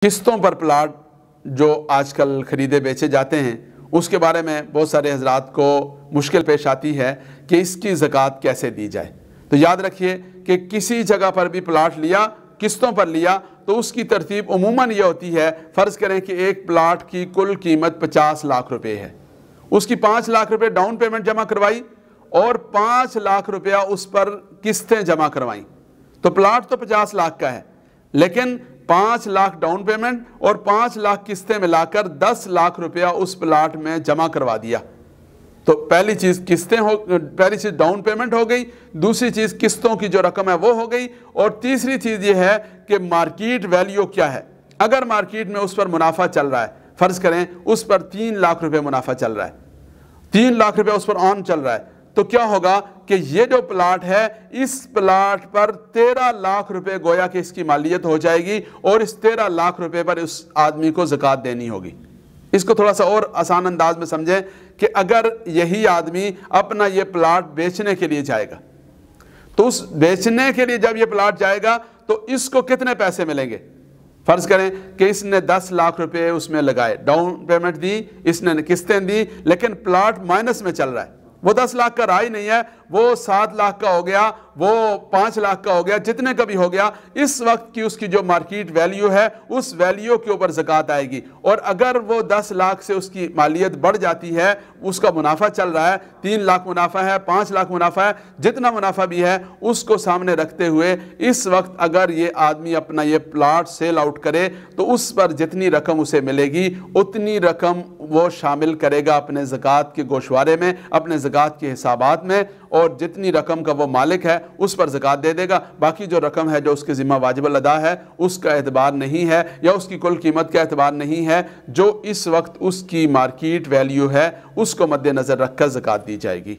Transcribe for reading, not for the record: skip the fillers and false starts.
قسطوں پر پلاٹ جو آج کل خریدے بیچے جاتے ہیں اس کے بارے میں بہت سارے حضرات کو مشکل پیش آتی ہے کہ اس کی زکوٰۃ کیسے دی جائے۔ تو یاد رکھیے کہ کسی جگہ پر بھی پلاٹ لیا، قسطوں پر لیا، تو اس کی ترتیب عموماً یہ ہوتی ہے، فرض کریں کہ ایک پلاٹ کی کل قیمت 50 لاکھ روپے ہے، اس کی 5 لاکھ روپے ڈاؤن پیمنٹ جمع کروائی اور 5 لاکھ روپیہ اس پر قسطیں جمع کروائیں، تو پلاٹ تو 50 لاکھ کا ہے، لیکن 5 لاکھ ڈاؤن پیمنٹ اور 5 لاکھ قسطیں ملا کر 10 لاکھ روپیہ اس پلاٹ میں جمع کروا دیا۔ تو پہلی چیز پہلی چیز ڈاؤن پیمنٹ ہو گئی، دوسری چیز قسطوں کی جو رقم ہے وہ ہو گئی، اور تیسری چیز یہ ہے کہ مارکیٹ ویلیو کیا ہے۔ اگر مارکیٹ میں اس پر منافع چل رہا ہے، فرض کریں اس پر 3 لاکھ روپے منافع چل رہا ہے، 3 لاکھ روپے اس پر آن چل رہا ہے، تو کیا ہوگا کہ یہ جو پلاٹ ہے اس پلاٹ پر 13 لاکھ روپے گویا کہ اس کی مالیت ہو جائے گی، اور اس 13 لاکھ روپے پر اس آدمی کو زکوٰۃ دینی ہوگی۔ اس کو تھوڑا سا اور آسان انداز میں سمجھیں کہ اگر یہی آدمی اپنا یہ پلاٹ بیچنے کے لیے جائے گا، تو اس بیچنے کے لیے جب یہ پلاٹ جائے گا تو اس کو کتنے پیسے ملیں گے؟ فرض کریں کہ اس نے 10 لاکھ روپے اس میں لگائے، ڈاؤن پیمنٹ دی، اس نے قسطیں دی، لیکن پلاٹ مائنس میں چل رہا ہے، وہ 10 لاکھ کا رہا ہی نہیں ہے، وہ 7 لاکھ کا ہو گیا، وہ 5 لاکھ کا ہو گیا، جتنے کا بھی ہو گیا، اس وقت کی اس کی جو مارکیٹ ویلیو ہے اس ویلیو کے اوپر زکوٰۃ آئے گی۔ اور اگر وہ 10 لاکھ سے اس کی مالیت بڑھ جاتی ہے، اس کا منافع چل رہا ہے، 3 لاکھ منافع ہے، 5 لاکھ منافع ہے، جتنا منافع بھی ہے اس کو سامنے رکھتے ہوئے اس وقت اگر یہ آدمی اپنا یہ پلاٹ سیل آؤٹ کرے تو اس پر جتنی رقم اسے ملے گی اتنی رقم وہ شامل کرے گا اپنے زکوٰۃ کے گوشوارے میں، اپنے زکوٰۃ کے حسابات میں، اور جتنی رقم کا وہ مالک ہے اس پر زکوٰۃ دے دے گا۔ باقی جو رقم ہے جو اس کے ذمہ واجب الادا ہے اس کا اعتبار نہیں ہے، یا اس کی کل قیمت کا اعتبار نہیں ہے، جو اس وقت اس کی مارکیٹ ویلیو ہے اس کو مد نظر رکھ کر زکوٰۃ دی جائے گی۔